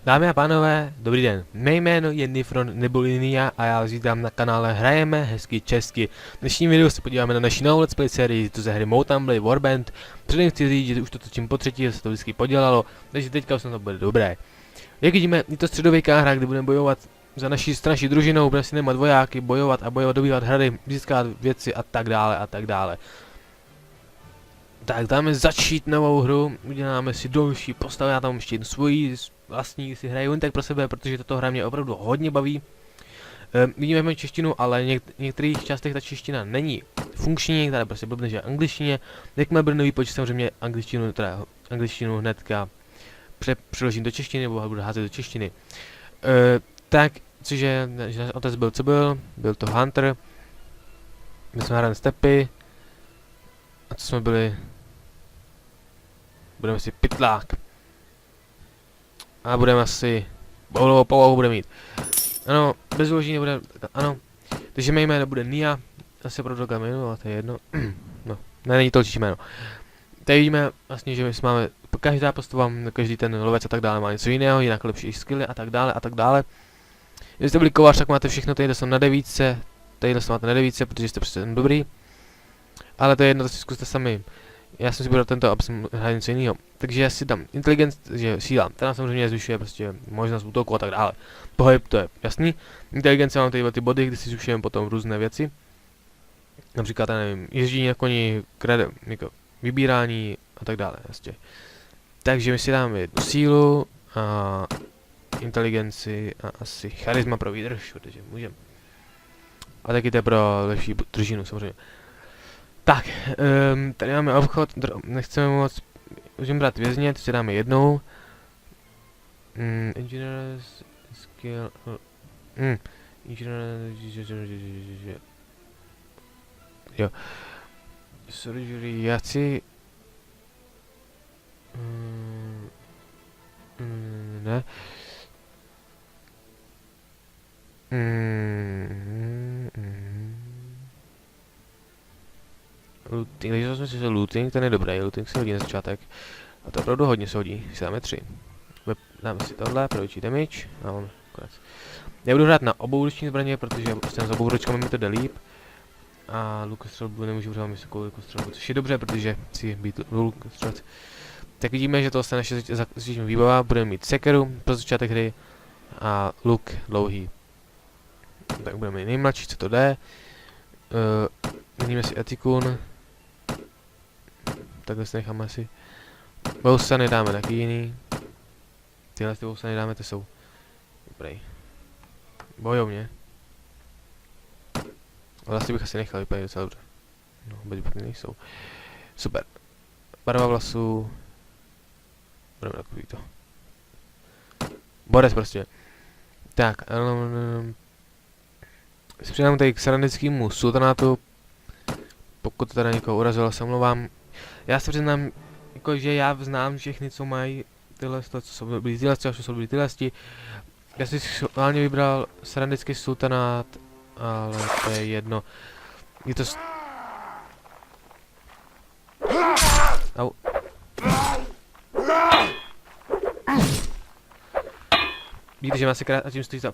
Dámy a pánové, dobrý den. Mé jméno je Nifron neboli Nia a já vás vítám na kanále Hrajeme hezky česky. V dnešním videu se podíváme na naši novou let's play sérii, to ze hry Mount & Blade Warband. Předem chci říct, že už to točím po třetí, se to vždycky podělalo, takže teďka už to bude dobré. Jak vidíme, je to středověká hra, kde budeme bojovat za naší družinou, budeme si nemat vojáky, bojovat, dobývat hrady, získat věci a tak dále a tak dále. Tak dáme začít novou hru, uděláme si další postavu, já tam ještě jednu svoji vlastní si hraju jen tak pro sebe, protože tato hra mě opravdu hodně baví. Vidíme češtinu, ale v některých částech ta čeština není funkční, která prostě blbne, že angličtině. Jakmile bude nový počít, samozřejmě angličtinu hnedka přeložím do češtiny, nebo budu házet do češtiny. Tak, cože náš otec byl, co byl? Byl to Hunter. My jsme hráli stepy. A co jsme byli? Budeme si pytlák. A budeme asi... Povahu bude mít. Ano, bez uložení nebude... Ano. Takže mé jméno bude Nia. Asi opravdu jméno, ale to je jedno. No, není to určitě jméno. Tady vidíme vlastně, že my máme... Každá postava, každý ten lovec a tak dále má něco jiného, jinak lepší skilly a tak dále a tak dále. Když jste byli kovář, tak máte všechno, tady jsou na devítce. Tady máte na devítce, protože jste prostě ten dobrý. Ale to je jedno, to si zkuste sami. Já jsem si vybral tento, aby jsem hrál něco jiného. Takže já si dám inteligence, že síla, která samozřejmě zvyšuje prostě možnost útoku a tak dále. Pohyb, to je jasný. Inteligence mám tady ty body, kde si zvyšujeme potom různé věci. Například, já nevím, ježdění na koni, jako vybírání a tak dále, jasně. Takže my si dáme jednu sílu a inteligenci a asi charisma pro výdrž, protože můžeme. A taky to je pro lepší družinu samozřejmě. Tak, tady máme obchod, nechceme moc, můžeme brát vězně, to si dáme jednou. Engineers, skill, jo. Surgery, jaci, ne. Looting, takže jsme si looting, ten je dobrý, looting se hodí na začátek. A to opravdu hodně se hodí, si dáme 3. Dáme si tohle, pro větší damage, a on konec. Já budu hrát na obou ruční zbraně, protože prostě s obou ručkami mi to jde líp. A lukostřelbu nemůžu hrát vysokou lukostřelbu, což je dobře, protože chci být lukostřelec. Tak vidíme, že to se naše výbava, budeme mít sekeru pro začátek hry a luk dlouhý. Tak budeme mít nejmladší, co to jde. Měníme si etikun. Takhle si necháme asi. Bousany dáme taky jiný. Tyhle ty bousany dáme, ty jsou dobrý. Bojovně. Ale asi bych asi nechal, vypadají docela dobře. No, bez nejsou. Super. Barva vlasů. Budeme takový to. Borec prostě. Tak, přidám tady k sarandickému sultanátu. Pokud to teda někoho urazilo, se omlouvám. Já se přiznám, jako, že já znám všechny, co mají tyhle, co jsou byli tyhle, co jsou byli tyhle. Já si schválně vybral sarandický sultanát, ale to je jedno. Je to... Au. Víte, že má se krát a tím stojí za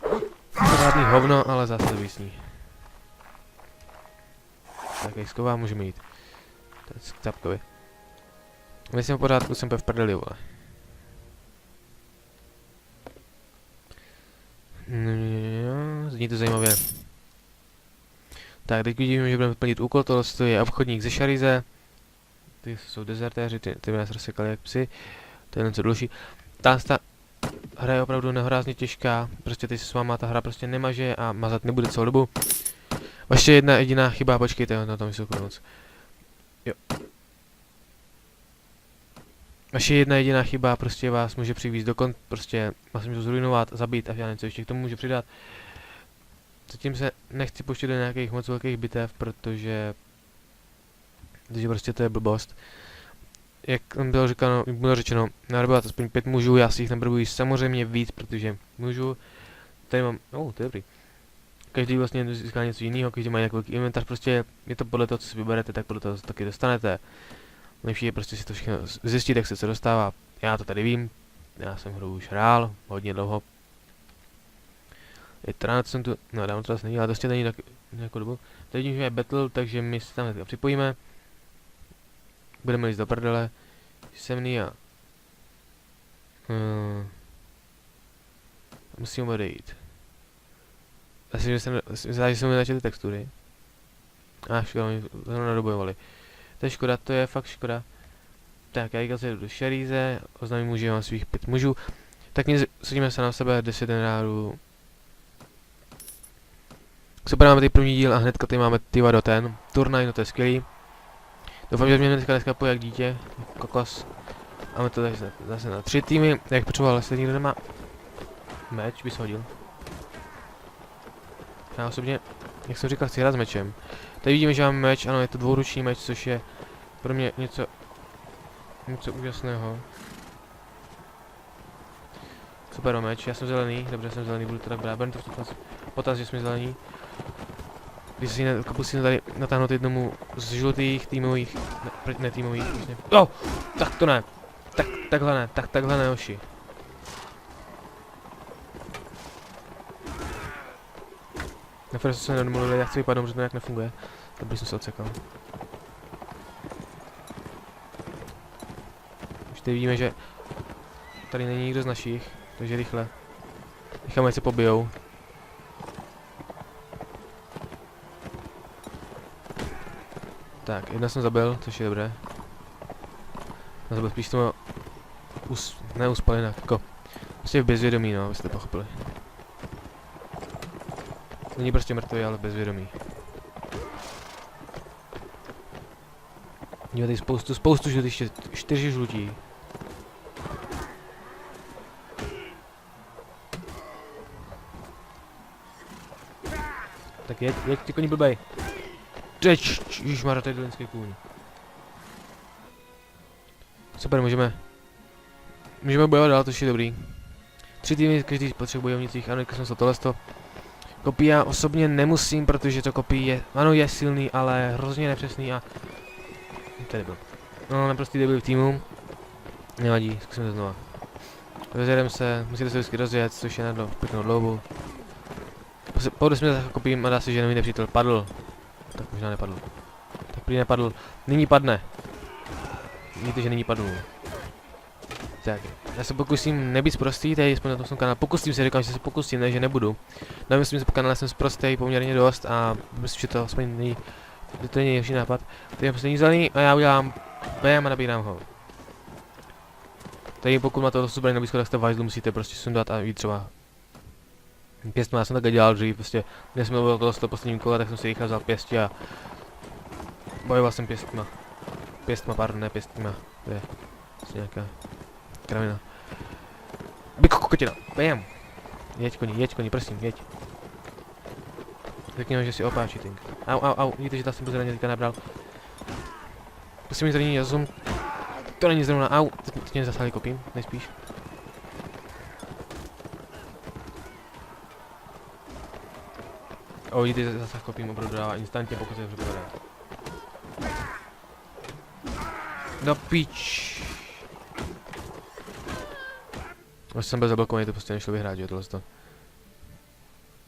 krátný hovno, ale zase to vysní. Tak, jak sková můžeme jít. To je k Capkovi. Myslím v pořádku, jsem v prdeli, vole. Zní to zajímavě. Tak, teď vidíme, že budeme plnit úkol, tohle je obchodník ze Šarize. Ty jsou dezertéři, ty nás rozsekali jak psy. To je něco dlouhší. Ta hra je opravdu nehorázně těžká, prostě teď se s váma ta hra prostě nemaže a mazat nebude celou dobu. Vaše jedna jediná chyba, počkejte, na tom vysokou noc. Jo. Vaše jedna jediná chyba prostě vás může přivést do konce, prostě vás může zrujnovat, zabít a já něco ještě k tomu můžu přidat. Zatím se nechci pouštět do nějakých moc velkých bitev, protože prostě to je blbost. Jak bylo řečeno, narobat aspoň 5 mužů, já si jich nabrbuji samozřejmě víc, protože můžu. Tady mám, to je dobrý. Každý vlastně získá něco jiného, každý má nějaký velký inventář, prostě je to podle toho, co si vyberete, tak podle toho taky dostanete. Nejlepší je prostě si to všechno zjistit, jak se dostává. Já to tady vím, Já jsem hru už hrál hodně dlouho. Je 13 jsem tu, no dávno to není, ale to není tak nějakou dobu. Teď vidím, že je battle, takže my se tam hnedka připojíme. Budeme jít do prdele. Jsem Nia. Musím odejít. Asi, že jsem mi načetl textury. Škoda, mi zrovna nadobojovali. To je škoda, to je fakt škoda. Tak, já jdu do Šeríze, oznámím mu, že mám svých 5 mužů. Tak sadíme se na sebe 10 generálů. Super, máme tady první díl a hnedka tady máme do ten turnaj, no to je skvělý. Doufám, že mě dneska poje jak dítě, kokos. Máme to zase na 3 týmy, jak potřeboval, jestli nikdo nemá meč, bys hodil. Já osobně, jak jsem říkal, chci hrát s mečem. Tady vidíme, že máme meč, ano, je to dvouruční meč, což je pro mě něco úžasného. Super meč, já jsem zelený, dobře, jsem zelený, budu to tak brát, berem to v potaz, že jsme zelení. Když si pokusím tady natáhnout jednomu z žlutých týmových, ne týmových, vlastně. Oh, tak to ne, takhle ne, oši. Na first se nedomluvili, já chci vypadnout, že to nějak nefunguje. Dobrý, jsem se odsekal. Už tady vidíme, že tady není nikdo z našich, takže rychle. Necháme, ať se pobijou. Tak, jedna jsem zabil, což je dobré. Já zabil spíš tomu neuspal jinak, jako prostě v bezvědomí, no, abyste to pochopili. Není prostě mrtvý, ale bezvědomí. Jo, tady spoustu žlutých, 4 žlutí. Tak jeď ty koni blbej. Ježišmarja, to je dolinský kůň. Super, můžeme bojovat dál, to je dobrý. 3 týmy, každý potřebuje bojovnicích, ano, jsem se tohleto. Kopí já osobně nemusím, protože to kopí je, ano, je silný, ale hrozně nepřesný a... To je debil. No, naprostý debil v týmu. Nevadí, zkusíme to znova. Rozjedeme se, musíte se vždycky rozjet, což je na pěknou dlouhu. Po 10 minutách kopím a dá se, že nový nepřítel padl. Tak možná nepadl. Tak prý nepadl. Nyní padne. Vidíte, že nyní padl. Tak, já se pokusím nebýt sprostý, tady jsme na tom kanále. Pokusím se, říkám, že se pokusím, ne, že nebudu. No, myslím, že po kanále jsem sprostý poměrně dost a myslím, že to aspoň není, že to není nejlepší nápad. Tady je poslední zelený a já udělám BM a nabírám ho. Tady pokud máte to super na blízko, tak jste v hajzlu, musíte prostě sundat a jít třeba pěstma. Já jsem takhle dělal dřív, prostě, když jsme bylo to posledním kole, tak jsem si rychle vzal pěstí a bojoval jsem pěstma. Pardon, ne pěstma, to je prostě nějaká kravina. Byko kokotina, bam! Jeď koni, prosím, jeď. Řekněme, že si opáčí tink. Au, vidíte, že ta jsem zraně teďka nabral. Musím mít zranění rozum. To není zrovna, au, teď mě zasáhli kopím, nejspíš. Vidíte, že zasah kopím opravdu dává instantně, pokud se dobře povede. No pič. Už jsem byl zablokovaný, to prostě nešlo vyhrát, že tohleto.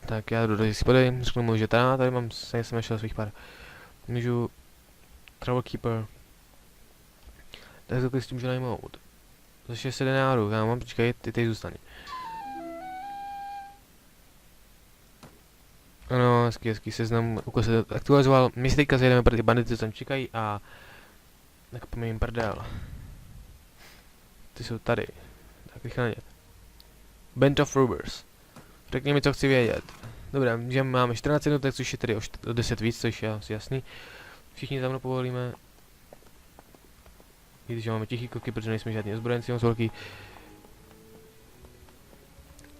Tak já jdu do si podej, řeknu mu, že tady mám, jsem našel svých pár. Můžu Travel Keeper. Tak to s tím můžu najmout. Za 600 denárů, já mám, počkej, ty tady zůstane. Ano, hezký seznam, úkol se aktualizoval. My si teďka zajedeme pro ty bandity, co tam čekají a... Nakopíme jim prdel. Ty jsou tady. Tak rychle nadět. Band of Robbers. Řekni mi, co chci vědět. Dobrá, že máme 14 jednotek, což je tedy o 10 víc, což je asi jasný. Všichni za mnou povolíme. Víte, že máme tichý koky, protože nejsme žádný ozbrojenci, moc velký.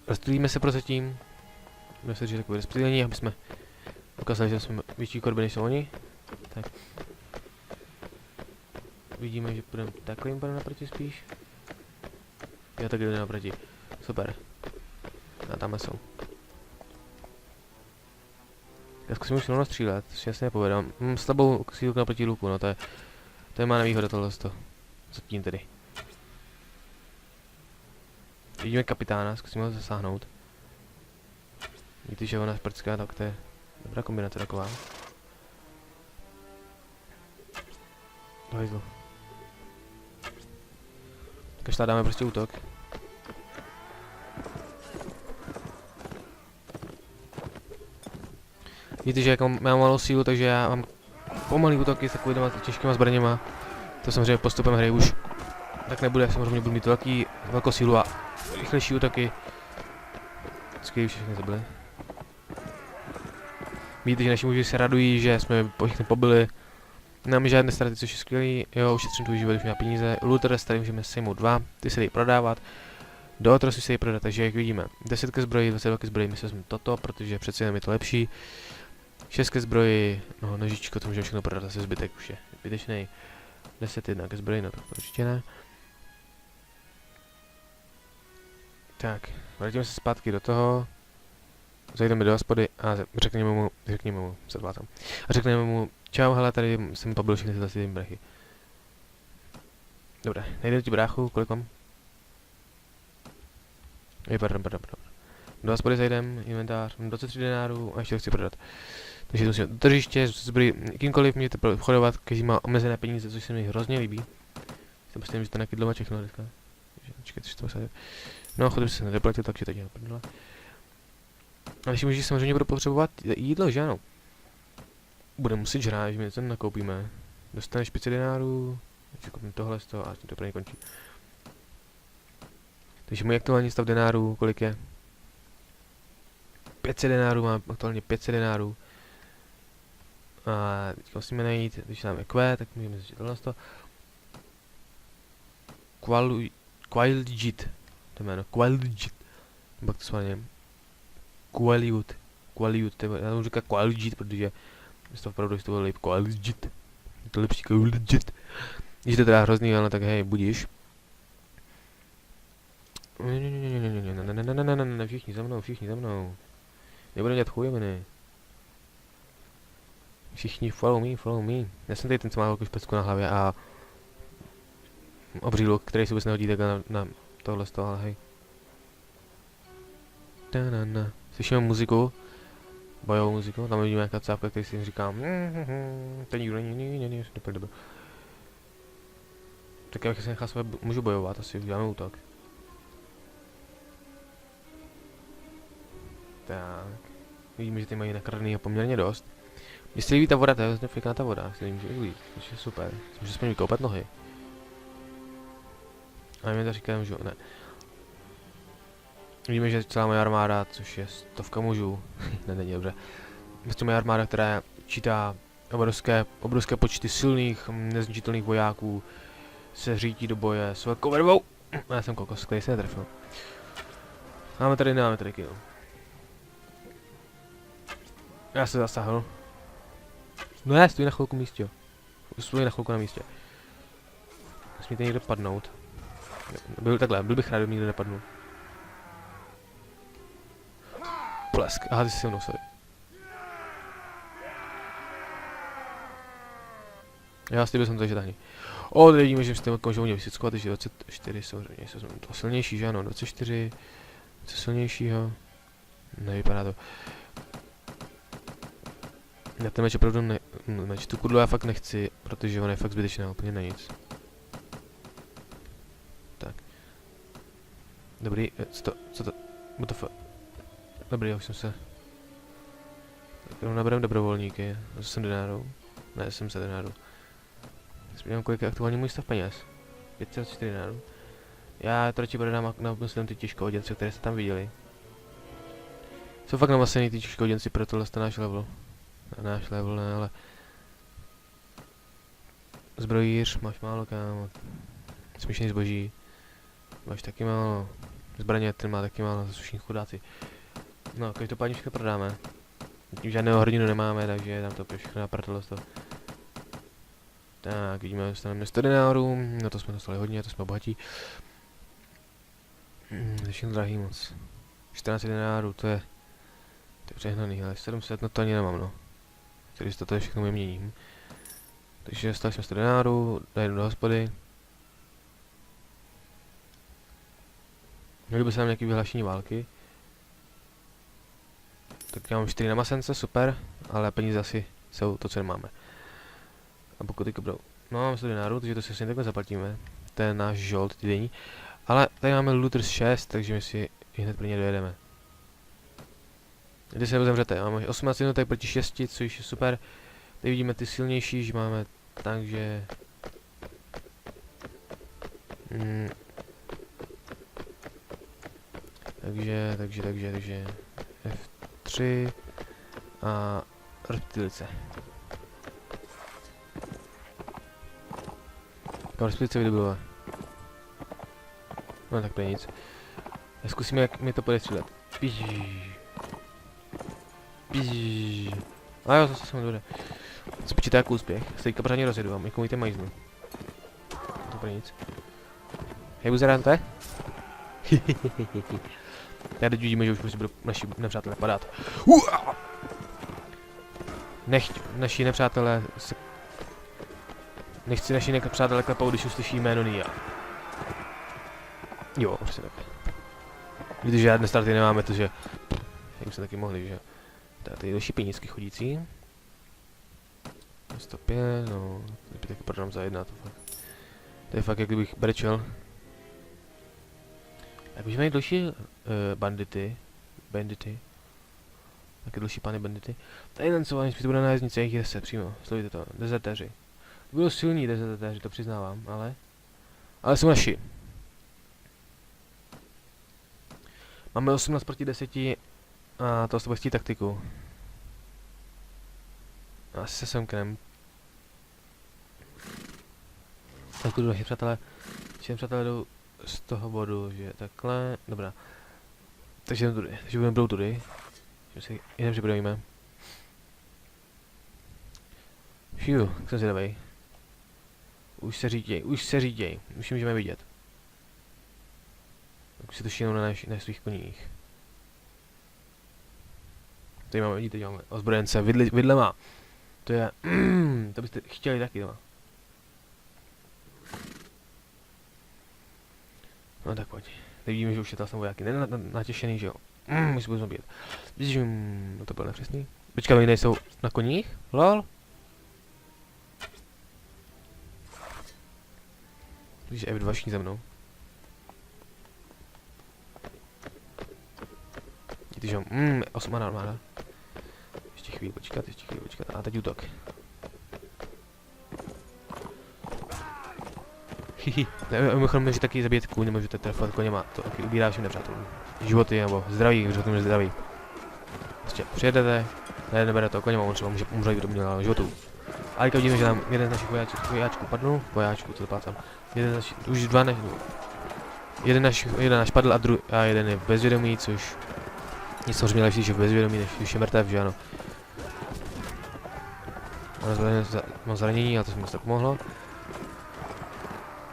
Rozstřílíme se prozatím. Budeme se držet takové rozptýlení, aby jsme ukázali, že jsme větší korby než jsou oni. Tak. Vidíme, že půjdeme takovým panem naproti spíš. Já tak jdu naproti. Super. A tamhle jsou. Já zkusím už rovnou střílet, to si jasně nepovedám. Mám slabou sílu naproti luku, no to je má nevýhoda tohle. Zatím tedy. vidíme kapitána, zkusíme ho zasáhnout. Víte, že ona je šprcká, tak to je dobrá kombinace taková. Hajzlo. Každá dáme prostě útok. Víte, že jako mám malou sílu, takže já mám pomalý útoky s takovými těžkýma zbraněma. To samozřejmě postupem hry už tak nebude, samozřejmě budu mít velkou sílu a rychlejší útoky. Skvělý, všechny zabili. Víte, že naši muži se radují, že jsme všechny pobili. Nemáme žádné ztráty, což je skvělý. Jo, ušetřím tvůj život, už má peníze. Looter, tady můžeme sejmout 2, ty se dají prodávat. Do otrosu se dají prodat, takže jak vidíme, 10 ke zbroji, 22 ke zbroji, my se vezmeme toto, protože přece jenom je to lepší. 6 ke zbroji, no nožičko, to můžeme všechno prodat, zase zbytek už je zbytečný. 10 jedna ke zbroji, no to určitě ne. Tak, vrátíme se zpátky do toho. Zajdeme do hospody a řekněme mu, a řekneme mu, čau, hele, tady jsem pobil všechny tyhle ty brechy. Dobré, najdeme ti bráchu, kolik mám? Pardon. Do hospody zajdem, inventář, 23 denárů a ještě to chci prodat. Takže to musíme do tržiště, kýmkoliv můžete obchodovat, každý má omezené peníze, což se mi hrozně líbí. Jsem prostě nevím, že to nějaký dloma všechno dneska. Čekajte, že to musím. No, chodím se nedoplatil, takže to dělám prdele. A když můžeš samozřejmě budou potřebovat jídlo, že ano? Budeme muset žrát, že my něco nakoupíme. Dostaneš 500 denárů, takže koupím tohle z toho a tím to pro ně končí. Takže můj aktuální stav denárů, kolik je? 500 denárů, mám aktuálně 500 denárů. A teď musíme najít, když dáme Q, tak můžeme začít tohle z toho. Qualjit, to je jméno, Qualjit. Pak to schválně. Qualjut, já tomu říkám Qualjit, protože je to opravdu, že to bylo líp Qualjit. Je to lepší Qualjit. Když to je teda hrozný, ale tak hej, budíš. Ne, všichni za mnou. Nebudeme dělat chujeminy. Všichni follow me. Já jsem tady ten, co má velkou špecku na hlavě a obří luk, který se vůbec nehodí takhle na tohle z toho, ale hej. Slyšíme muziku, bojovou muziku, tam vidíme nějaká cápka, který si jim říkám to nikdo není, dobrý. Tak já bych si nechal své, můžu bojovat, asi uděláme útok. Tak, vidíme, že tady mají nakradený poměrně dost. Mně se líbí ta voda, to je vlastně pěkná ta voda, si líbí, že líbí, což je super, můžu aspoň vykoupat nohy. A mě to říkám, že ne. Vidíme, že celá moje armáda, což je 100 mužů, ne, není dobře. Vlastně moje armáda, která čítá obrovské počty silných, nezničitelných vojáků, se řítí do boje s velkou vervou. Já jsem kokos, který se netrefil. Nemáme tady kill. Já se zasáhl. No já stojí na chvilku místě. Stojí na chvilku na místě. Nesmíte někdo padnout. Byl bych rád, kdyby nikdo nepadnul. Plesk. Aha, ty jsi se mnou, sorry. Já slíbil jsem to, že tahni. O, tady vidíme, že jste můžou mě vysickovat, takže 24 samozřejmě jsou to silnější, že ano, 24. Co silnějšího? Nevypadá to. Já ten meč opravdu tu kudlu já fakt nechci, protože on je fakt zbytečná, úplně na nic. Tak. Dobrý, co to? WTF? Dobrý, já už jsem se... Tak jenom nabereme dobrovolníky, 8 denárů. Ne, 700 denárů. Zpěvám, kolik je aktuálně můj stav peněz. 504 denárů. Já to radši prodám na ty těžkohoděnce, které jste tam viděli. Jsou fakt namasený ty těžkohoděnci pro tohle náš level. Náš level ne, ale... Zbrojíř, máš málo kámo. Smíšený zboží. Máš taky málo. Zbraně, ten má taky málo, zase všichni chudáci. No, každopádně všechno prodáme. Tím žádného hrdinu nemáme, takže tam to všechno naprtilo z toho. Tak, vidíme, dostaneme 100 denárů, no to jsme dostali hodně, to jsme bohatí. Všechno drahý moc. 14 denárů, to je přehnaný, ale 700, no to ani nemám, no. 400, to je všechno měním. Takže dostali jsme 100 denárů, najdu do hospody. Měli by se nám nějaký vyhlášení války. Tak já mám 4 na masence, super, ale peníze asi jsou to, co nemáme. A pokud teďka budou, no máme 100 dinárů, takže to si asi takhle zaplatíme. To je náš žolt týdenní. Ale tady máme looters 6, takže my si hned pro ně dojedeme. Když se zemřete, máme 18 minut tady proti 6, což je super. Tady vidíme ty silnější, že máme, takže... Takže F3 a reptilice. Kam reptilice vydobilo? No tak to je nic. Zkusíme, jak mi to půjde střílet. A jo, zase se mi dobře. Spočítá jako úspěch. Se teďka pořádně rozjedu a my komujte majznu. To bude nic. Hej, buzerante? Já teď vidíme, že už musí budou naši nepřátelé padat. Nechť naši nepřátelé se... Nechci naši nepřátelé klepou, když uslyší jméno Nia. Jo, prostě tak. Víte, že žádné starty nemáme, takže... Jak jsme taky mohli, že? Tady další penízky chodící. 105, no... Teď taky prodám za 1, to fakt... To je fakt, jak kdybych brečel. Jak už mají další bandity. Taky další pány bandity. Tady lancování spíš to bude na jezdnici, jich 10 přímo. Sledujte to, dezertéři. Budou silní dezertéři, to přiznávám, ale jsou naši. Máme 18 proti 10 a to bude chtít taktiku. Asi se semknem. Tak tu naši přátelé, jdou z toho bodu, že takhle, dobrá. Takže jdeme tudy, takže budeme tudy. Že si jenom připravíme. Fiu, tak jsem zvědavej. Už se říděj, už můžeme vidět. Tak už si to šínou na svých koních. Tady máme, vidíte, máme ozbrojence, vidle má. To je, to byste chtěli taky doma. No tak pojď. Teď vidíme, že už je tam vojáky natěšený, že jo. My si budeme zabít. No to bylo nepřesný. Počkej, oni nejsou na koních? Lol. Takže F2 všichni za mnou. Díky, že 8 armáda. Ještě chvíli počkat. A teď útok. Hihi. Mimochodem, že taky zabít kůň, nemůžete trefovat koněma. To taky ubírá všem nepřátelům. Životy nebo zdraví, řekněme zdraví. Prostě přijedete, nebere to koněma, on třeba může umřít do měla životů. A teďka vidíme, že nám jeden z našich vojáčků padl. Vojáčků, co to plácám. Už dva než... Jeden náš padl a jeden je v bezvědomí, což je samozřejmě lepší, že v bezvědomí, než když je mrtev, že ano. Mám zranění, ale to se mi tak pomohlo.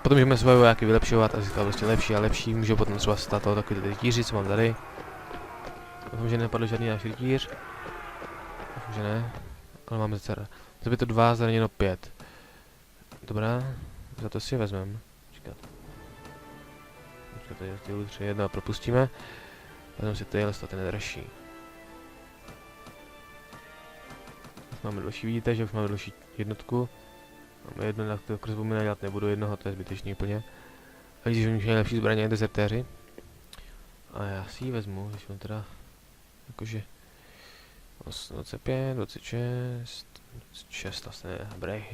Potom můžeme svoje vojáky vylepšovat a získat prostě lepší a lepší. Můžou potom třeba stát toho takový rytíři, co mám tady. Doufám, že nepadl žádný náš rytíř. Doufám, že ne. Ale máme dcera. To by to 2, zraněno 5. Dobrá. Za to si vezmeme. Počkat, tady ty 3, 1 propustíme. Vezmeme si tyhle, ten je dražší. Máme další, vidíte, že už máme další jednotku. Máme jedno, na kterou crossbowmana dělat nebudu, jednoho, to je zbytečný úplně. A když už měli lepší zbraně, dezertéři. A já si ji vezmu, když mám teda... Jakože... 25, 26... 26 vlastně ne, dobrý.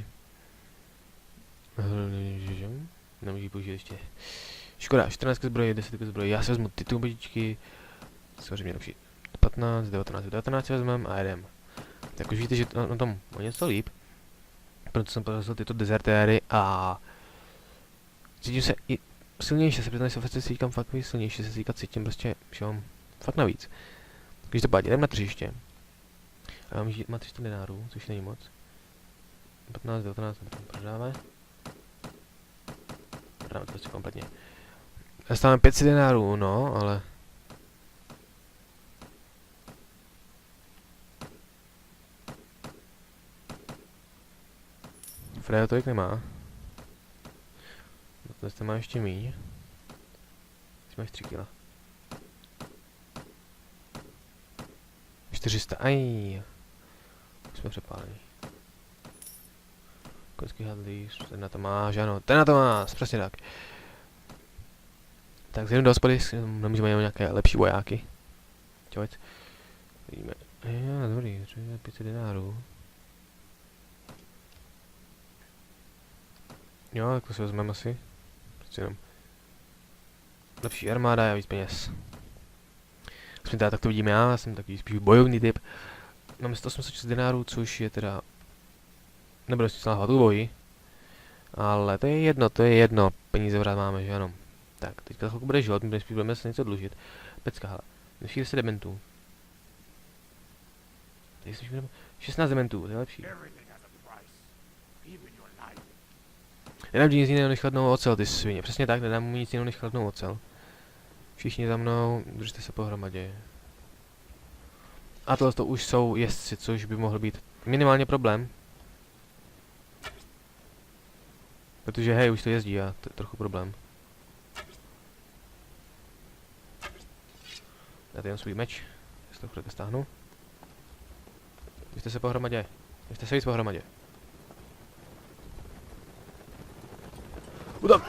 Nemůžu použít ještě. Škoda, 14 zbroje, 10 zbroje, já si vezmu ty tubičky. Samozřejmě lepší. 15, 19 vezmeme a jedem. Tak už víte, že na tom o něco líp. Proto jsem porazil tyto dezertéry a... Cítím se i silnější, se přiznám, že se cítím fakt silnější, se cítím prostě, že mám fakt navíc. Když to platí, jdem na tržiště. A mám má 300 dinárů, což není moc. 15, 19, tam prodáme. Prodáme to prostě kompletně. Dostáváme 500 dinárů, no, ale... Frejo tolik nemá. Dnes má ještě míň. Teď máš 3 kila. 400, aj. Jsme přepálení. Koňský hadlíř, ten na to máš, ano, ten na to máš, přesně tak. Tak zjedeme do hospody, nemůžeme jenom nějaké lepší vojáky. Čovec. Vidíme. Jo, dobrý, 500 denárů. Jo, tak to si vezmeme asi. Prostě jenom. Lepší armáda a víc peněz. Aspoň tak to vidím já jsem takový spíš bojovný typ. Máme 186 denárů, což je teda... Nebudu si slávat tu boji. Ale to je jedno. Peníze vrát máme, že ano. Tak, teďka chvilku bude život, my budeme se něco dlužit. Pecka, hele. Dnešní 10 dementů. Tady jsme 16 dementů, to je lepší. Nedám ti nic jiného než chladnou ocel, ty svině. Přesně tak, nedám mu nic jiného než chladnou ocel. Všichni za mnou, držte se pohromadě. A tohle to už jsou jezdci, což by mohl být minimálně problém. Protože hej, už to jezdí a to je trochu problém. Já tady jen svůj meč, já to chvilku stáhnu. Držte se pohromadě, držte se víc pohromadě. Udam!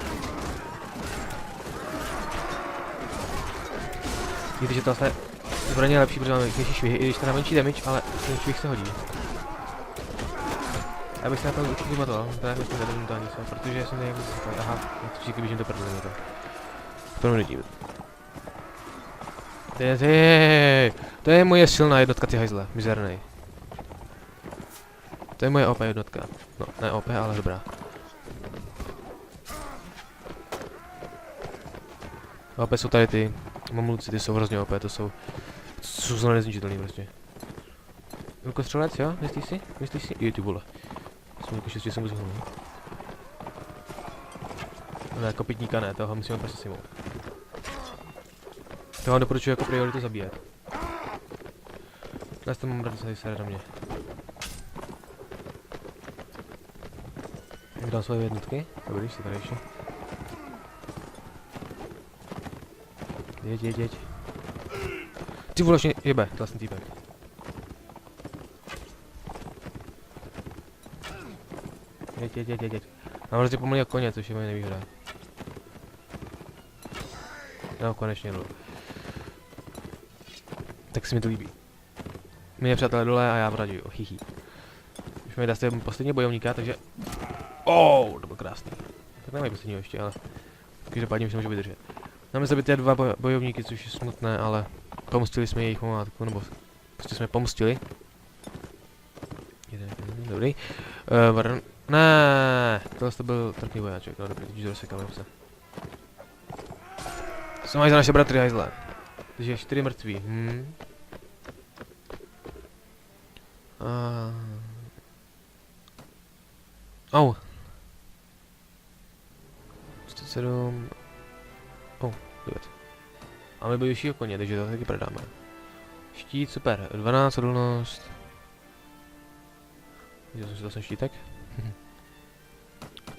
Víte, že tohle zbraně je lepší, protože máme větší švihy, i když to na menší damage, ale ten švih se hodí. Já bych se na to určitě matoval, to jak jsme nedobím to ani se, protože jsem nějak říkal, aha, já to vždycky běžím do prdele to. To mi nedívám. To je moje silná jednotka, ty hajzle, mizernej. To je moje OP jednotka. No, ne OP, ale dobrá. OP jsou tady ty mamluci, ty jsou hrozně OP, to jsou zóny nezničitelný prostě. Velkostřelec, jo? Myslíš si? Myslíš si? Jo, ty vole. Jsem jako šestí, jsem uzhnul. Ne, kopytníka ne, toho musíme prostě simout. Toho doporučuji jako prioritu zabíjet. Dnes to mám rád, že se na mě. Dám svoje jednotky? Dobrý, si tady ještě. Jeď. Ty vole, ještě jebe, vlastní týpek. Jeď. Mám hrozně pomalý jako koně, což je moje nevýhoda. No, konečně jdu. Tak se mi to líbí. My je přátelé dole a já vraďuju, hihi. Už mi dáte poslední bojovníka, takže... Oh, to byl krásný. Tak nemají posledního ještě, ale... Každopádně už se můžu vydržet. Máme zabité dva bojovníky, což je smutné, ale... Pomstili jsme jejich památku, nebo... Prostě jsme pomstili. Dobrý. Ne, tohle to byl trpný vojáček, no dobrý, teď už rozsekáme se. Co mají za naše bratry, hajzle? Takže 4 mrtví, Au. 47. Oh, 9. A my bojujícího koně, takže to taky prodáme. Štít, super, 12 odolnost. Viděl jsem si to štítek.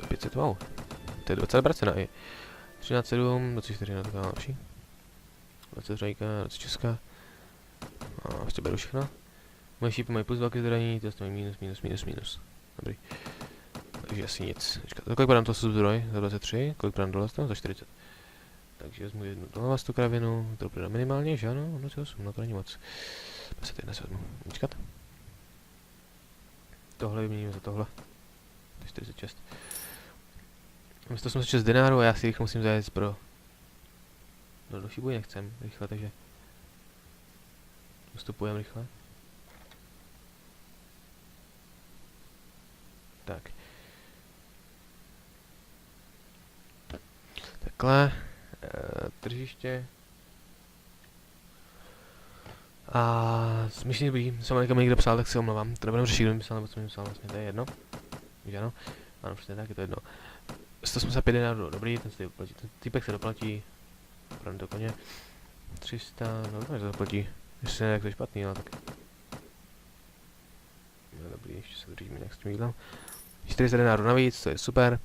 500, wow. To je 20 bracena i. 13,7, 24, no to je lepší. 23, 26. A prostě beru všechno. Moje šípy mají plus 2 ke zranění, to mají minus. Dobrý. Takže asi nic. Kolik podám to zdroj? Za 23, kolik podám dole za 40. Takže vezmu jednu dole tu kravinu, to prodám minimálně, že ano? 28, no to není moc. 51 se vezmu. Počkat. Tohle vyměníme za tohle. To je 46. Mám 186 denárů a já si jich musím zajet pro... No další boj nechcem rychle, takže... Vstupujeme rychle. Tak. Takhle. Tržiště. A myslím, že jsem někdo psal, tak si omlouvám. To nebudeme řešit, kdo mi psal, nebo co mi psal, vlastně to je jedno. Víš ano? Ano, přesně tak, je to jedno. 185 denárů, dobrý, ten se doplatí, ten typek se doplatí. Opravdu do koně. 300, no to se doplatí. Jestli ne, jak to je špatný, ale tak. No dobrý, ještě se držíme nějak s tím jídlem. 400 denárů navíc, to je super.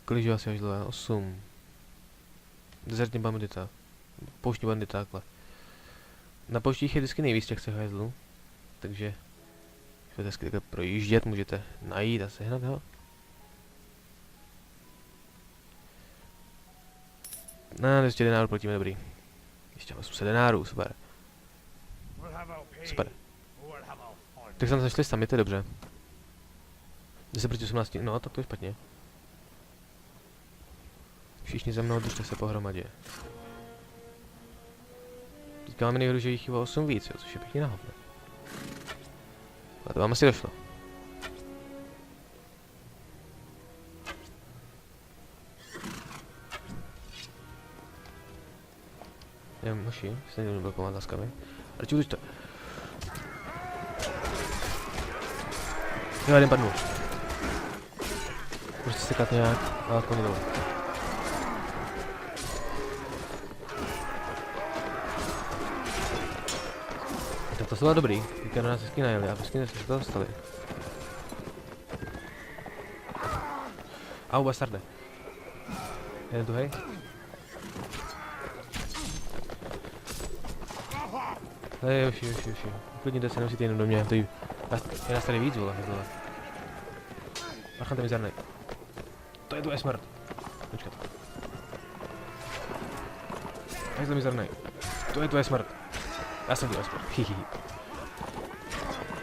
Kolik je asi až 8. Dezertní bandita. Pouštní bandy takhle. Na pouštích je vždycky nejvíc těch hajzlů, takže můžete hezky takhle projíždět, můžete najít a sehnat ho. No, 200 denárů platíme, dobrý. Ještě mám 800 denárů, super. Super. Tak jsme zašli sami, to je dobře. 10 proti 18, no tak to je špatně. Všichni za mnou, držte se pohromadě. Teďka máme nejhru, že jich chybalo 8 víc, jo, což je pěkně na hovno. Ale to vám asi došlo. Jdem, hoši, se někdo nebyl pomáhat láskami. Radši už to. Jo, jeden padnul. Můžete sekat nějak, ale to nedalo. Tak to bylo dobrý, teďka na nás hezky najeli a hezky jsme se to dostali. Au, bastarde. Jeden tu, hej. Hej, už. Uklidněte se, nemusíte jenom do mě, to je nás tady víc, vole, tohle. Parchante mizernej. To je tu je smrt. Počkat. Hejzle mizernej. To je tvoje smrt. Já jsem tu je smrt. Hihihi.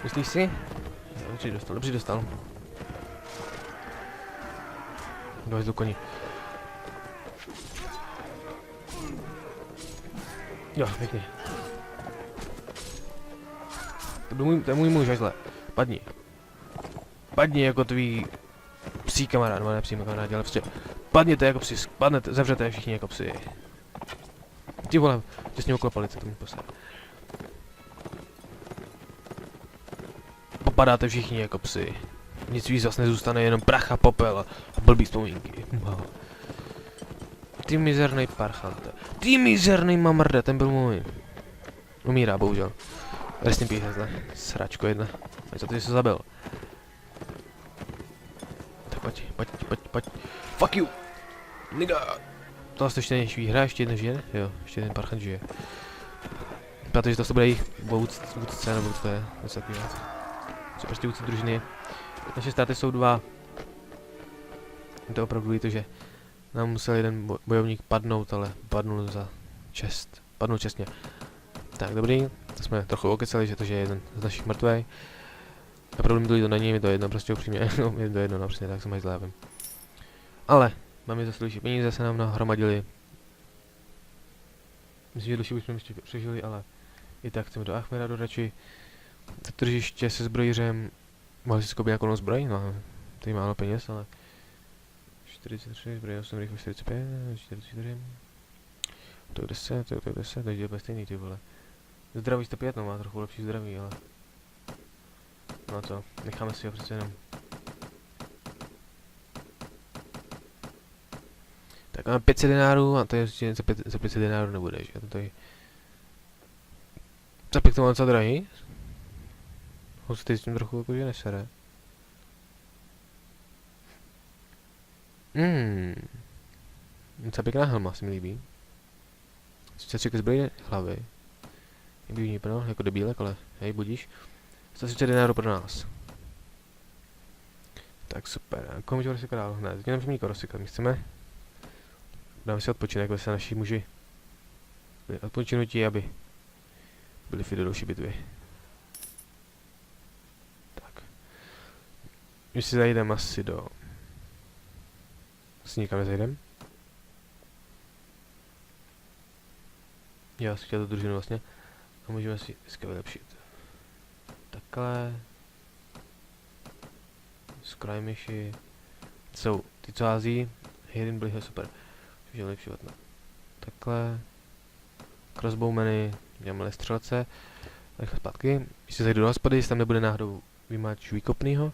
Myslíš si? Dobře dostal. Dojď do koni. Jo, pěkně. To je můj muž, hejzle. Padni. Padni jako tvý psí kamarád, no ne psí kamarádi, ale prostě padněte jako psi, padnete, zavřete všichni jako psi. Ty vole, těsně okolo palice, to mi posede. Popadáte všichni jako psi. Nic víc zas nezůstane, jenom prach a popel a blbý vzpomínky. Ty mizernej parchante. Ty mizernej mamrde, ten byl můj. Umírá, bohužel. Rest in peace, zle. Sračko jedna. A co ty jsi zabil? Tak pojď. Fuck you! Nigga! To jste ještě nejší hra, ještě jeden žije? Jo, ještě jeden parchant žije. Protože to bude jejich vůdce, nebo to je něco takového. Co prostě vůdce družiny. Naše státy jsou dva. Je to opravdu to, že nám musel jeden bojovník padnout, ale padnul za čest. Padnul čestně. Tak, dobrý. Jsme trochu okecali, že to je jeden z našich mrtvej. Opravdu to není, mi to jedno, prostě upřímně. No, je to jedno, no, přesně tak jsem hajzlávem. Ale máme zaslouží peníze, se nám nahromadili. Myslím, že dlouhší už jsme ještě přežili, ale i tak chceme do Achmeradu radši. To tržiště se zbrojířem. Mohli si skoupit nějakou zbroj? No, to je málo peněz, ale 43, zbroj 8, rychle 45, 44. To je 10, to je 10, takže je stejný, ty vole. Zdraví 105, no má trochu lepší zdraví, ale... No co, necháme si ho přece jenom. Tak máme 500 denárů a to je za 500 denárů nebude, že? To je... Za 5 to mám docela drahý. Hosty s tím trochu jakože nesere. Docela pěkná helma, se mi líbí. Sice 3 zbrojní hlavy. Je bývní plno, jako debílek, ale hej, budíš. 130 denárů pro nás. Tak super, komu můžeme rozsekat dál? Ne, teď nemůžeme nikoho rozsekat, my chceme. Dáme si odpočinek, aby se naši muži byli odpočinutí, aby byli fit do další bitvy. Tak. Když si zajdeme asi do... Asi nikam nezajdem. Já si chtěl tu družinu vlastně. A můžeme si dneska vylepšit. Takhle. Skrajmiši. Jsou ty, co hází. Jeden byli super. Můžeme vylepšovat na. Takhle. Crossbowmeny. Děláme střelce. Rychle zpátky. Když se zajdu do hospody, jestli tam nebude náhodou vymáč výkopnýho.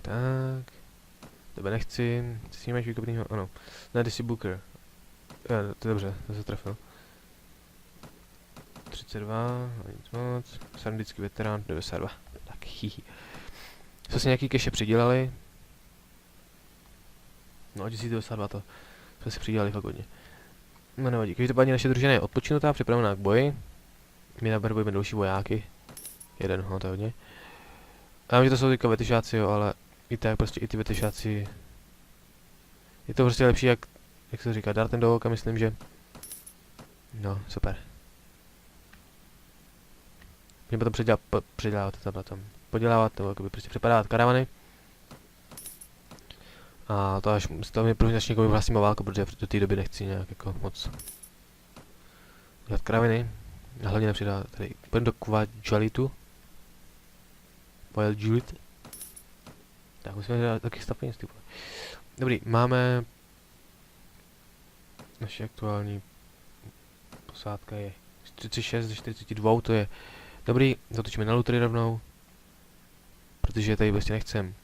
Tak. Tebe nechci. Ty si máš výkopnýho? Ano. Ne, ty jsi Booker. To je dobře, to se trefil. 32, nic moc. Sandický veterán, 92. Tak, hihi. Co si nějaký keše přidělali. No 1092 to jsme si přidělali fakt hodně. No nevadí, každopádně naše družina je odpočinutá, připravená k boji. My nabrvujeme další vojáky. Jeden, no to je hodně. Já vím, že to jsou teďka vetyšáci, jo, ale i tak prostě i ty vetyšáci. Je to prostě lepší, jak se to říká, dartem do oka, myslím, že. No, super. Mě potom předělávat, podělávat, nebo jakoby prostě přepadávat karavany. A to až z toho mě první začne jako vyhlásíme válku, protože do té doby nechci nějak jako moc dělat karaviny. A hlavně nepřidat tady, půjdem do Kvadžalitu. Kvadžalit. Tak musíme dělat taky stavnictví. Dobrý, máme naše aktuální posádka je 46 ze 42, to je dobrý, zatočíme na lutry rovnou, protože tady prostě nechcem.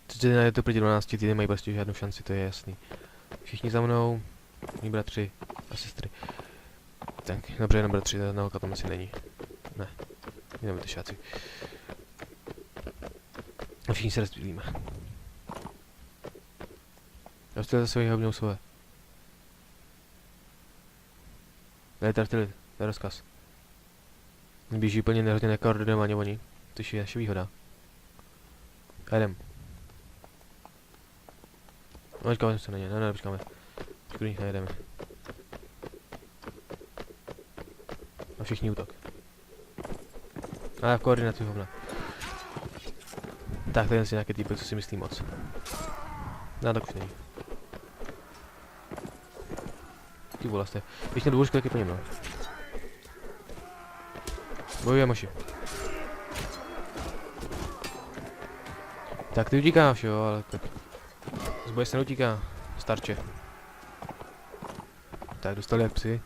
31 je to proti 12, ty nemají prostě žádnou šanci, to je jasný. Všichni za mnou, mý bratři a sestry. Tak, dobře, jenom bratři, ta holka tam asi není. Ne, jenom ty šáci. A všichni se rozptýlíme. Rozptýlete se jeho své. Dajte artilerii, to je rozkaz. Běží úplně nehrozně nekoordinovaně oni, což je naše výhoda. A jdem. No, počkáme se na ně, ne, počkáme. Pokud nich nejedeme. A všichni útok. A v koordinaci hovna. Tak, tady je nějaký týpek, co si myslí moc. No, tak už není. Ty vole, jste. Když na dvůřku, tak je po něm, no. Bojuje moši. Tak ty utíkáš, jo, ale tak... Z boje se neutíká, starče. Tak, dostali jak psy.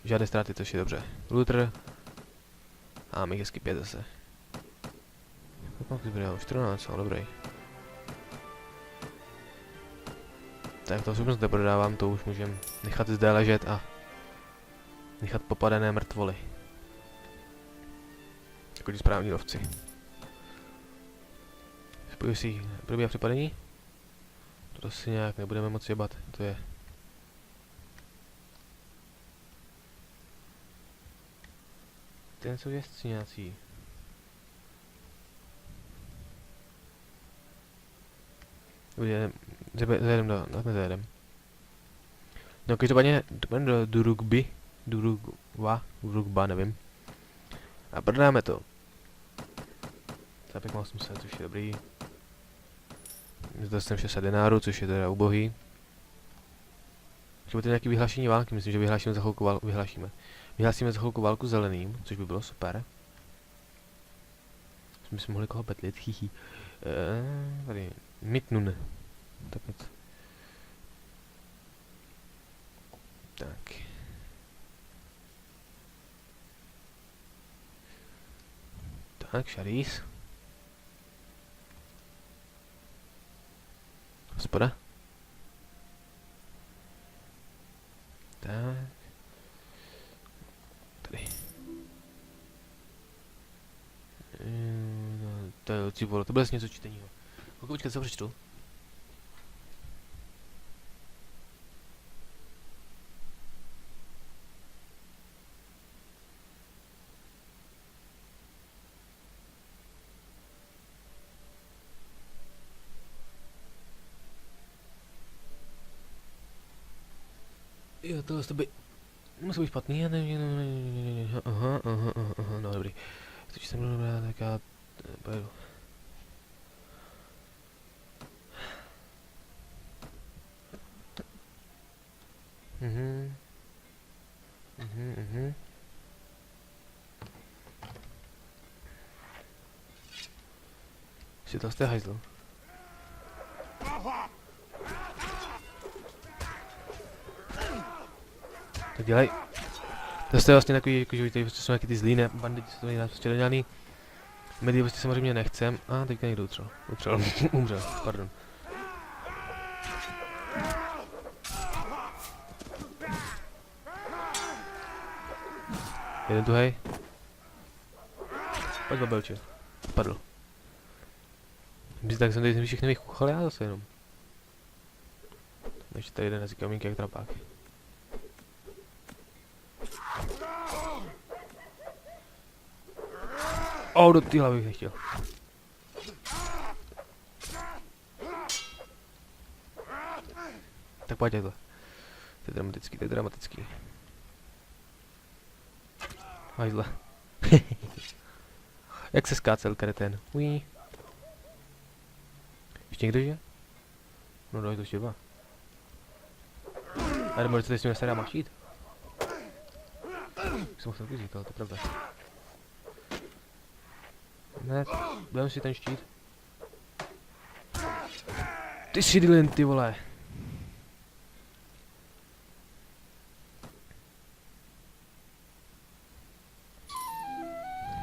Žádné ztráty, což je dobře. Luther. A my hezky 5 zase. Kolik zbydalo? 14, ale dobrý. Tak to osobnost neprodávám, to už můžeme nechat zde ležet a nechat popadené mrtvoly. Jako ti správní lovci. Spojuji si probíhá přepadení? To si nějak nebudeme moci jebat, to je. Ten jsou jezdci nějací. Zajedem nezajedem. No každopádně jdeme do Durugba, nevím. A prodáme to. Zapěk má 800, což je dobrý. Zde jsem 60 denárů, což je teda ubohý. Třeba to nějaký vyhlášení války, myslím, že vyhlášíme za chvilku válku, vyhlásíme za chvilku válku zeleným, což by bylo super. Jsme si mohli koho petlit, hihi. Tady, Mitnun. Tak nic. Tak. Tak, Šarís. Hospoda. Tak. Tady. No, to je ty vole, to bude něco čteního. Počkat, co přečtu? Jo, tohle to by... Musí být špatný, já nevím, aha, no dobrý. Když jsem dobrá, tak já pojedu. Si to jste hajzl. Tak dělej. To je vlastně takový, jako, že tady prostě jsou nějaký ty zlý, ne, banditi, co to nejde prostě dodělaný. My ty prostě samozřejmě nechcem. A teďka někdo utřel. Umřel, pardon. Jeden tuhej. Pojď babelče. Padl. Tak jsem tady všechny vychuchal já zase jenom. Ještě tady jeden asi kamínky jak trapák. Do té hlavy bych nechtěl. Tak pojď takhle. To je dramatický, to je dramatický. Hajzle. Jak se skácel kretén? Ují. Ještě někdo žije? No dojde to ještě dva. Ale možná se s ním se dá maštít. Jsem musel vyzít, ale to je pravda. Ne, dám si ten štít. Ty šidlin, ty vole.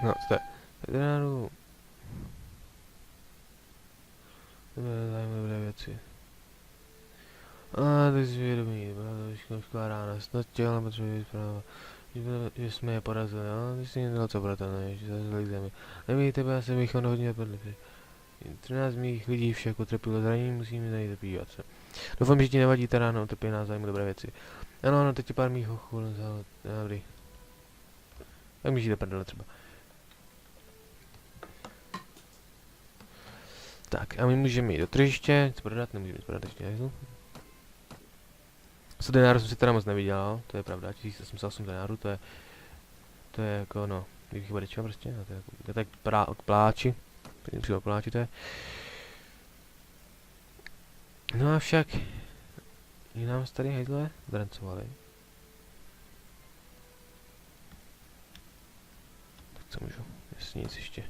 No, to je. Veteránu. Dobré věci. Teď zvědomí, škola rána, snad těla potřebuje zpráva. Že jsme je porazili, ty jsi nedal co bratelné, že se zlej zemi. Neví tebe, já jsem jich hodně podle. 13 mých lidí však utrpělo zranění, musíme najít zabývat se. Doufám, že ti nevadí ta rána, utrpí nás zájmu dobré věci. Ano, teď je pár mých hochů, dobrý. Tak mi žijte prdele třeba. Tak, a my můžeme jít do tržiště, něco prodat, nemůžeme nic prodat ještě, nejsou. 100 denárů jsem si teda moc nevydělal, to je pravda, 1088 denárů, to je jako, no, kdybych chyba dečka prostě, to je tak pláči, přímo pláči to je. No a však, i nám tady hejzle drancovali. Tak co můžu, jestli nic ještě.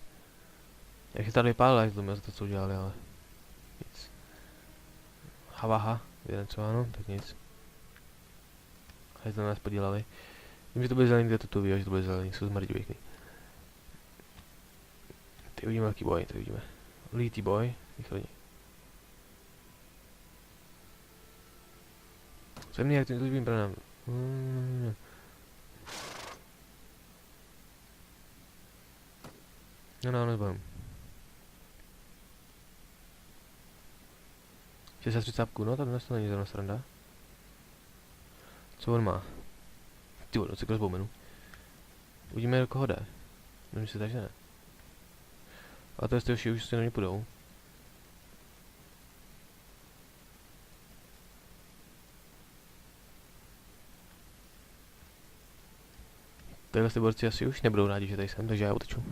Jak je tady vypálil hejzlům, za to co udělali, ale nic. Havaha, vydrancováno, tak nic. Hejzle nás podělali. Vím, že to bude zelený, kde to ví, že to bude zelený, jsou zmrdí pěkný. Ty uvidíme velký boj, to vidíme. Lítý boj, východní. Jsem nějak tím zlivým branám. No, nezbavím. 630, no tak dnes to není zrovna sranda. Co on má? Ty vole, cykl vzpomenu. Uvidíme, do koho jde. Nevím si tak, že ne. A to je už si na mě půjdou. Tyhle ty borci asi už nebudou rádi, že tady jsem, takže já uteču.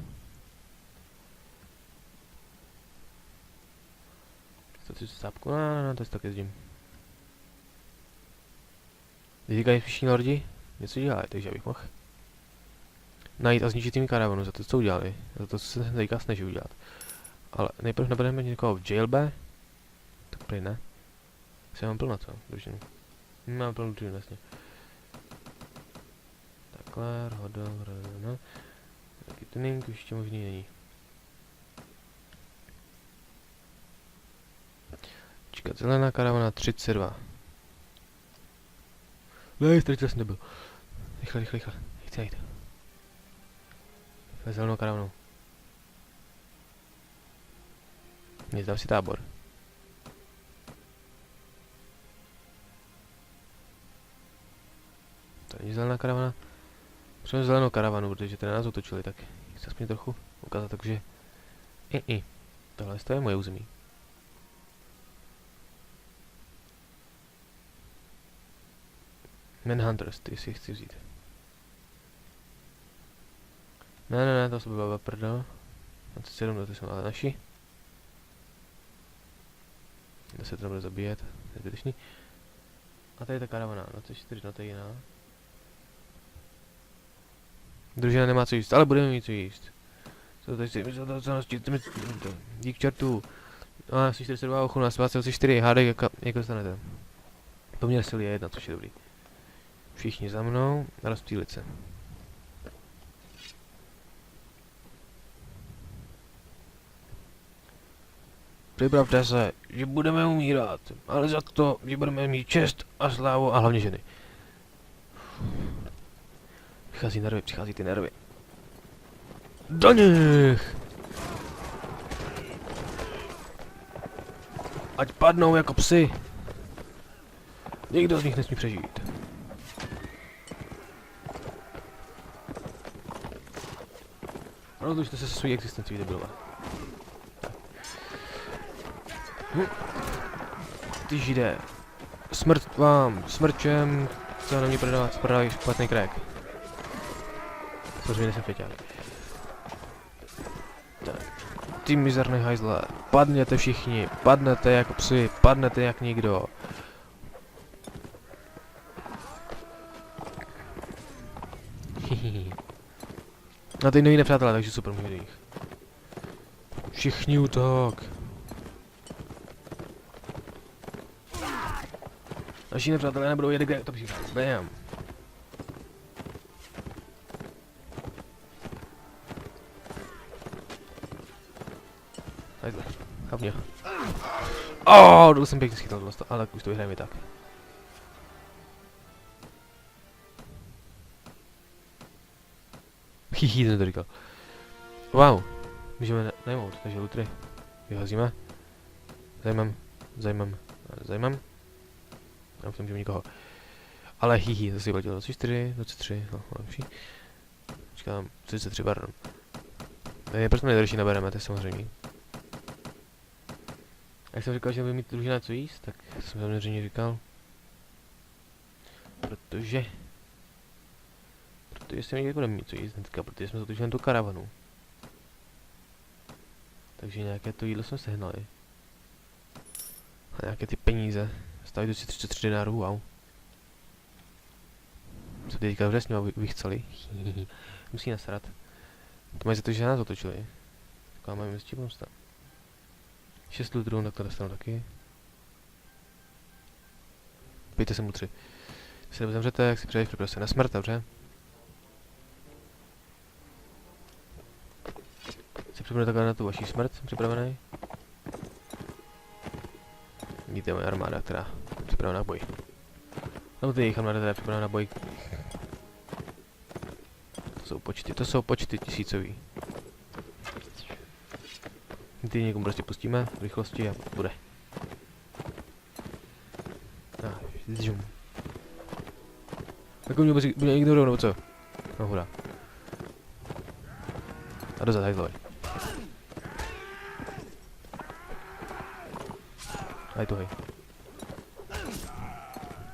To si sápku, no, to si tak jezdím. Když říkají všichni lordi, něco dělají, takže já bych mohl najít a zničit tým karavanu za to, co udělali. Za to, co se teďka snaží udělat. Ale nejprve nabereme někoho v jailbe. Tak prý ne. Asi mám plno, co? Družinu. Mám plnou družinu vlastně. Takhle, no. Taky tuning už ještě možný není. Čekat, zelená karavana 32. Ne, ztratil jsem nebyl. Rychle. Chci najít. Zelenou karavanu. Nezdám si tábor. To není zelená karavana. Potřebujeme zelenou karavanu, protože teda nás otočili, tak chci aspoň trochu ukázat, takže... Tohle je moje území. Manhunters, ty si chci vzít. Ne, to se byla prdel. 27, to jsou ale naši. 10 to bude zabíjet, to je zbytečný. A tady je ta karavana, 24, to je jiná. Družina nemá co jíst, ale budeme mít co jíst. Co tady si, dík čertu. A 42 ochu na 24, hádej, jak dostanete. Poměr sily je 1, což je dobrý. Všichni za mnou, rozptýlit se. Připravte se, že budeme umírat, ale za to, že budeme mít čest a slávu a hlavně ženy. Přichází ty nervy. Do nich! Ať padnou jako psy. Nikdo z nich nesmí přežít. Rozlučte se se svojí existencí, debilové. Ty židé. Smrt vám, smrčem, co na mě prodávají špatný krek. Samozřejmě nejsem feťák. Ty mizerný hajzle, padněte všichni, padnete jako psy, padnete jak nikdo. A ty noví nepřátelé, takže super, můžu jich. Všichni útok. Naši nepřátelé nebudou jet, kde to přijde. Bam. Hajzle, hlavně. Byl jsem pěkně schytal, ale už to vyhrajeme tak. Hihi, ten to říkal. Wow, můžeme najmout, takže lutry. Vyhazíme. Zajmem. Já jsem nikoho. Ale hihi, zase vyplatilo 24, 23, no lepší. Počkám, 33, pardon. Proč jsme nejdražší nabereme, to je samozřejmě. A jak jsem říkal, že budu mít družina co jíst, tak jsem samozřejmě říkal. Protože si někdy budeme mít co jíst hnedka, protože jsme zatočili tu karavanu. Takže nějaké to jídlo jsme sehnali. A nějaké ty peníze. Stávají to si 33 dinárů, wow. Co teďka dobře s nimi vychceli. Musí nasrat. To mají za to, že nás otočili. Tak máme s čím dostat. 6 litrů, tak to dostanu taky. Pijte se mu 3. Když se zemřete, jak si přeješ, připrav se na smrt, dobře? Jsi připravený takhle na tu vaši smrt, jsem připravený. Vidíte, moje armáda, která je připravená na boj. Nebo ty jejich armáda, která je připravená na boj. To jsou počty tisícový. Ty někomu prostě pustíme v rychlosti a bude. Tak mě bude ignorovat, nebo co? No hurá. A dozad, hajzloj. Hej tu hej.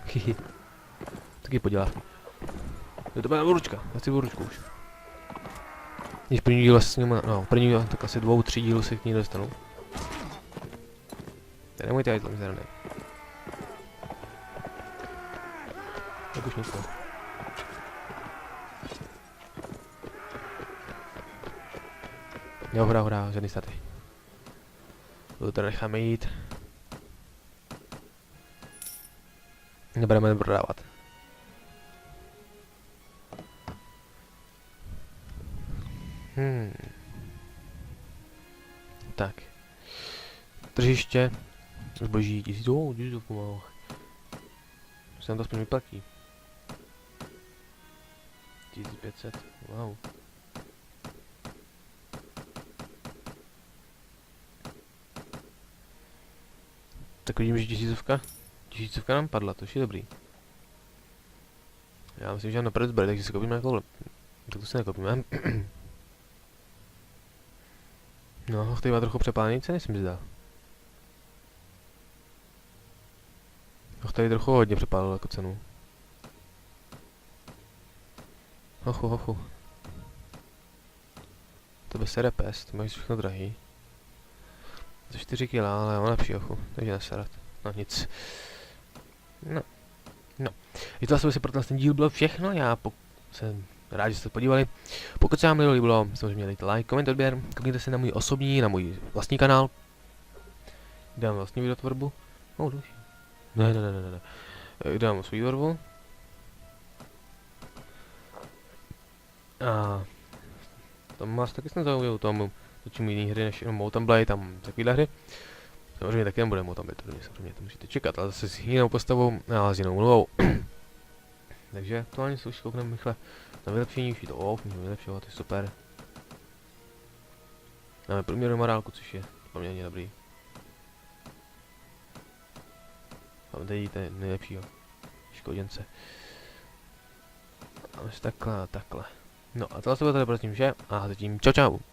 Hihi. Taky podělá. To byla oručka, já chci oručku už. Když první díl s nima, no první díl, tak asi 2, 3 dílů se k ní dostanu. Tady nemůžete hajzlo, mizerný. Tak už nic ne. Jo, hurá, žádný staty. To tady necháme jít. Nebudeme prodávat. Tak. Tržiště. Zboží 1000, pomalu. Se nám to aspoň vyplatí. 1500, wow. Tak vidím, že tisícovka nám padla, to je dobrý. Já myslím, že mám napravit zbroj, takže si koupíme jako tak to si nekoupíme. No, tady má trochu přepálený ceny, si mi zdá. Tady trochu hodně přepálil jako cenu. Hochu. To by se repes, to máš všechno drahý. Za 4 kg, ale mám lepší ochu, takže nesarat. No nic. No. Je to asi pro ten díl bylo všechno, já jsem rád, že jste se podívali. Pokud se vám líbilo, samozřejmě dejte like, koment, odběr, klikněte se na můj osobní, na můj vlastní kanál. Dám vlastní videotvorbu. Další. Ne. Dám svou tvorbu. A tam vás taky snad zaujalo, tam točím jiný hry než jenom Mountain Blade, tam takovýhle hry. Samozřejmě taky nebude Mountain Blade, to samozřejmě to musíte čekat, ale zase s jinou postavou, ale s jinou mluvou. Takže aktuálně se už koukneme rychle na vylepšení, už je to můžeme vylepšovat, to je super. Máme průměrnou morálku, což je poměrně dobrý. A tady vidíte nejlepšího škoděnce. A takhle a takhle. No a tohle se bude tady proti vše a zatím čau čau.